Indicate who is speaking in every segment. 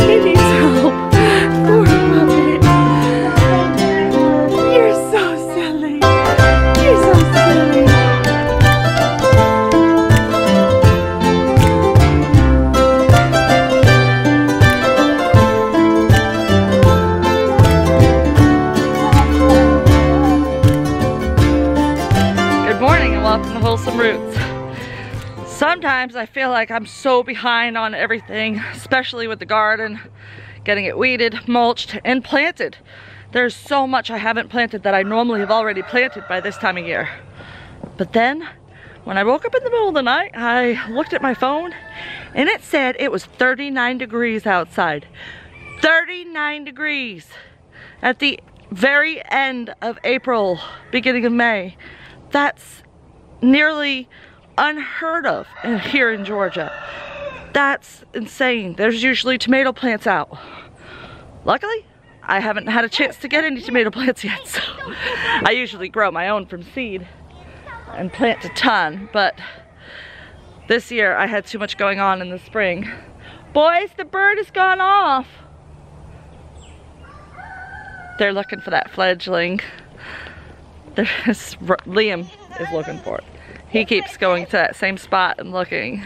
Speaker 1: He needs help. Poor puppy. You're so silly. You're so silly. Good morning and welcome to Wholesome Roots. Sometimes I feel like I'm so behind on everything, especially with the garden, getting it weeded, mulched, and planted. There's so much I haven't planted that I normally have already planted by this time of year. But then, when I woke up in the middle of the night, I looked at my phone and it said it was 39 degrees outside. 39 degrees at the very end of April, beginning of May. That's nearly unheard of here in Georgia. That's insane. There's usually tomato plants out. Luckily, I haven't had a chance to get any tomato plants yet, so I usually grow my own from seed and plant a ton, but this year I had too much going on in the spring. Boys, the bird has gone off. They're looking for that fledgling. Liam is looking for it. He keeps going to that same spot and looking.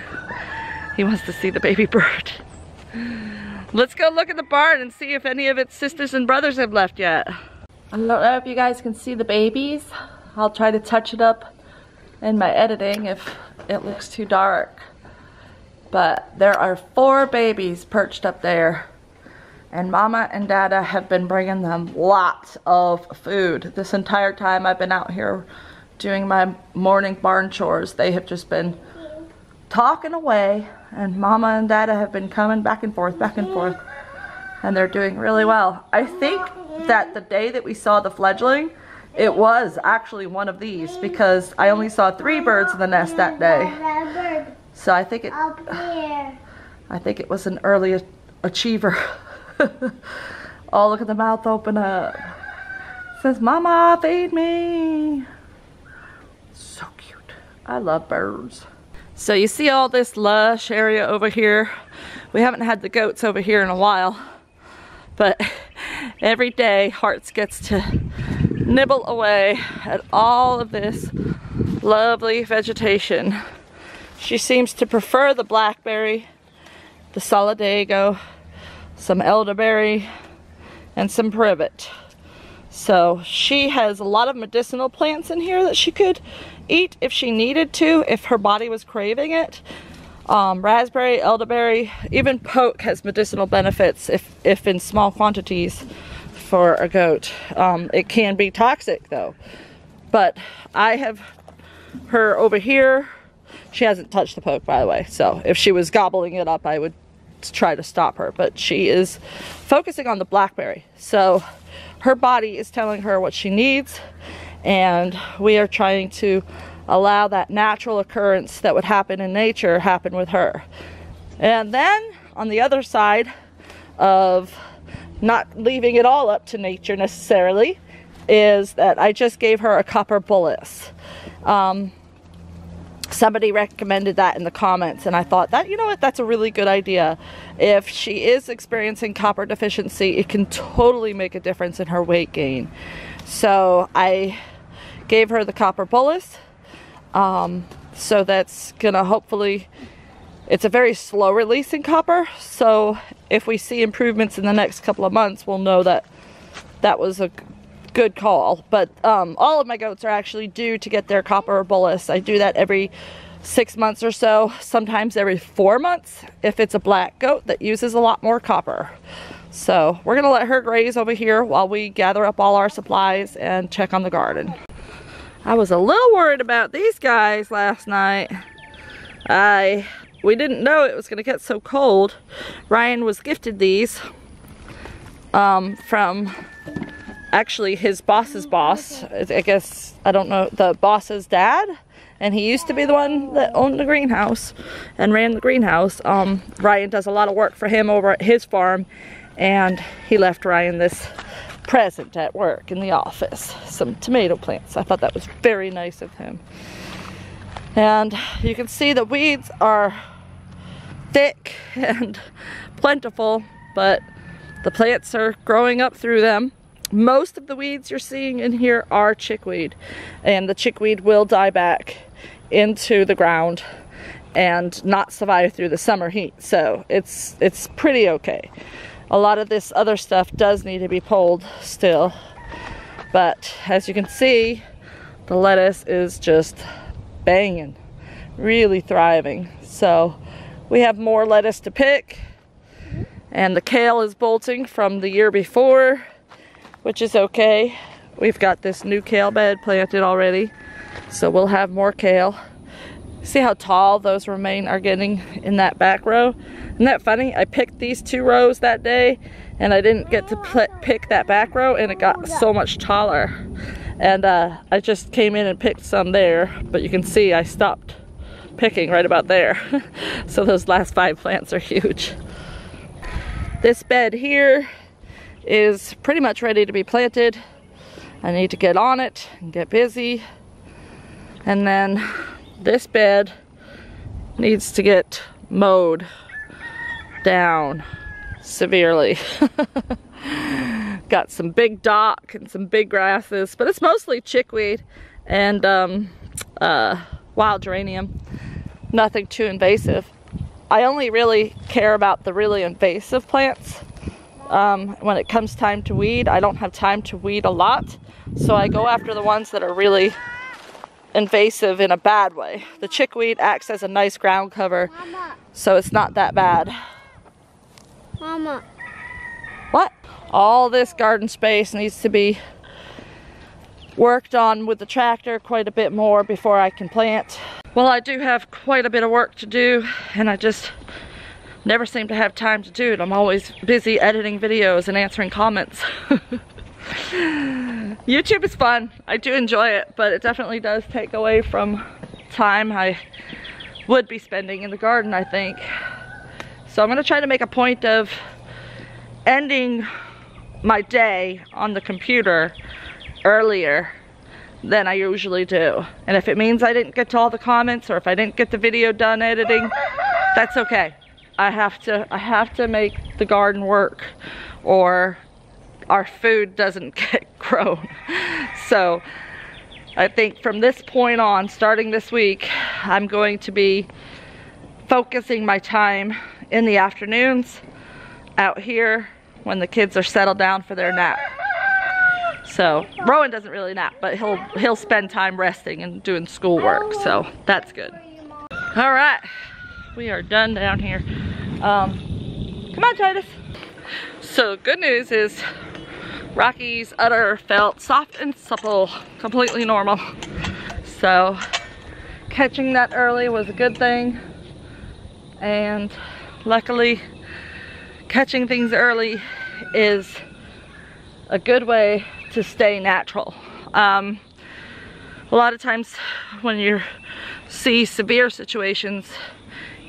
Speaker 1: He wants to see the baby bird. Let's go look at the barn and see if any of its sisters and brothers have left yet. I don't know if you guys can see the babies. I'll try to touch it up in my editing if it looks too dark. But there are 4 babies perched up there. And Mama and Dada have been bringing them lots of food. This entire time I've been out here doing my morning barn chores. They have just been talking away, and Mama and Dada have been coming back and forth, and they're doing really well. I think that the day that we saw the fledgling, it was actually one of these, because I only saw 3 birds in the nest that day. So I think it was an early achiever. Oh, look at the mouth open up. It says, "Mama, feed me." So cute. I love birds. So you see all this lush area over here. We haven't had the goats over here in a while, but every day Hearts gets to nibble away at all of this lovely vegetation. She seems to prefer the blackberry, the solidago, some elderberry, and some privet. So she has a lot of medicinal plants in here that she could eat if she needed to, if her body was craving it. Raspberry, elderberry, even poke has medicinal benefits if in small quantities for a goat. It can be toxic though. But I have her over here. She hasn't touched the poke, by the way, so if she was gobbling it up I would try to stop her, but she is focusing on the blackberry. So her body is telling her what she needs, and we are trying to allow that natural occurrence that would happen in nature happen with her. And then on the other side of not leaving it all up to nature necessarily is that I just gave her a copper bolus. Somebody recommended that in the comments, and I thought that, you know what, that's a really good idea. If she is experiencing copper deficiency, it can totally make a difference in her weight gain. So I gave her the copper bolus. So that's gonna hopefully, it's a very slow releasing copper. So if we see improvements in the next couple of months, we'll know that that was a good call. But all of my goats are actually due to get their copper bolus. I do that every 6 months or so, sometimes every 4 months if it's a black goat that uses a lot more copper. So we're gonna let her graze over here while we gather up all our supplies and check on the garden. I was a little worried about these guys last night. We didn't know it was gonna get so cold. Ryan was gifted these from actually his boss's boss. I guess, I don't know, the boss's dad, and he used to be the one that owned the greenhouse and ran the greenhouse. Ryan does a lot of work for him over at his farm, and he left Ryan this present at work in the office, some tomato plants. I thought that was very nice of him. And you can see the weeds are thick and plentiful. but the plants are growing up through them. Most of the weeds you're seeing in here are chickweed, and the chickweed will die back into the ground and not survive through the summer heat, so it's pretty okay. A lot of this other stuff does need to be pulled still, but as you can see, the lettuce is just banging, really thriving. So we have more lettuce to pick, and the kale is bolting from the year before, which is okay. We've got this new kale bed planted already, so we'll have more kale. See how tall those romaine are getting in that back row? Isn't that funny? I picked these 2 rows that day, and I didn't get to pick that back row, and it got so much taller. And I just came in and picked some there, but you can see I stopped picking right about there. So those last 5 plants are huge. This bed here is pretty much ready to be planted. I need to get on it and get busy. And then this bed needs to get mowed down severely. Got some big dock and some big grasses, but it's mostly chickweed and wild geranium. Nothing too invasive. I only really care about the really invasive plants. When it comes time to weed, I don't have time to weed a lot, so I go after the ones that are really invasive in a bad way. The chickweed acts as a nice ground cover, Mama. So it's not that bad.
Speaker 2: Mama.
Speaker 1: What? All this garden space needs to be worked on with the tractor quite a bit more before I can plant. Well, I do have quite a bit of work to do, and I just never seem to have time to do it. I'm always busy editing videos and answering comments. YouTube is fun. I do enjoy it, but it definitely does take away from time I would be spending in the garden, I think. So I'm gonna try to make a point of ending my day on the computer earlier than I usually do. And if it means I didn't get to all the comments, or if I didn't get the video done editing, that's okay. I have to make the garden work, or our food doesn't get grown. So I think from this point on, starting this week, I'm going to be focusing my time in the afternoons out here when the kids are settled down for their nap. So Rowan doesn't really nap, but he'll spend time resting and doing schoolwork, so that's good. All right, we are done down here. Come on, Titus. So good news is Rocky's udder felt soft and supple, completely normal. So catching that early was a good thing, and luckily catching things early is a good way to stay natural. A lot of times when you see severe situations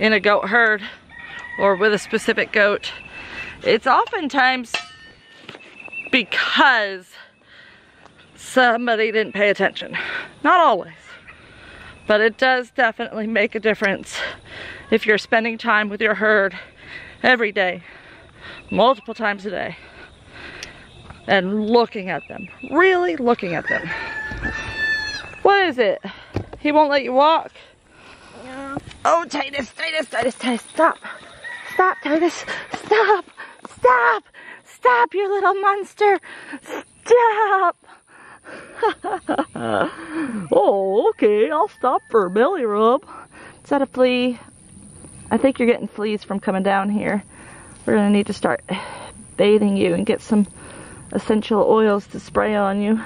Speaker 1: in a goat herd or with a specific goat, it's oftentimes because somebody didn't pay attention. Not always, but it does definitely make a difference if you're spending time with your herd every day, multiple times a day, and looking at them, really looking at them. What is it? He won't let you walk?
Speaker 2: No.
Speaker 1: Oh, Titus, stop. Stop, Titus, stop, stop, stop, you little monster, stop. Oh, okay, I'll stop for a belly rub. Is that a flea? I think you're getting fleas from coming down here. We're gonna need to start bathing you and get some essential oils to spray on you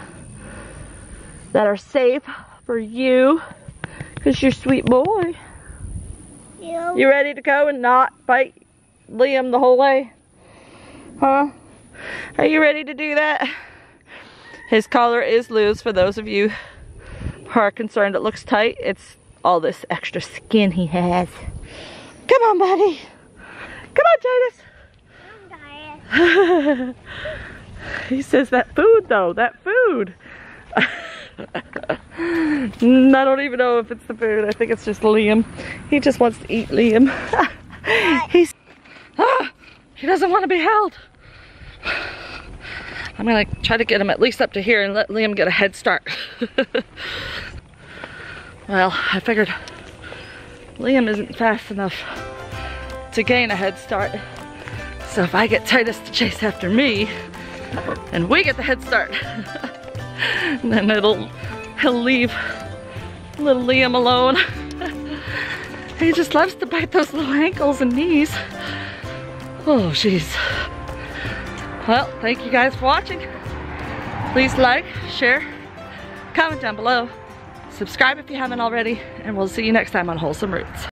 Speaker 1: that are safe for you, because you're a sweet boy.
Speaker 2: Yeah.
Speaker 1: You ready to go and not bite Liam the whole way? Huh? Are you ready to do that? His collar is loose, for those of you who are concerned it looks tight. It's all this extra skin he has. Come on, buddy. Come on, Titus.
Speaker 2: I'm tired.
Speaker 1: He says that food though, that food. I don't even know if it's the food. I think it's just Liam. He just wants to eat Liam. He's... He doesn't want to be held. I'm gonna try to get him at least up to here and let Liam get a head start. Well, I figured Liam isn't fast enough to gain a head start. So if I get Titus to chase after me, and we get the head start, then he'll leave little Liam alone. He just loves to bite those little ankles and knees. Oh, jeez. Well, thank you guys for watching. Please like, share, comment down below, subscribe if you haven't already, and we'll see you next time on Wholesome Roots.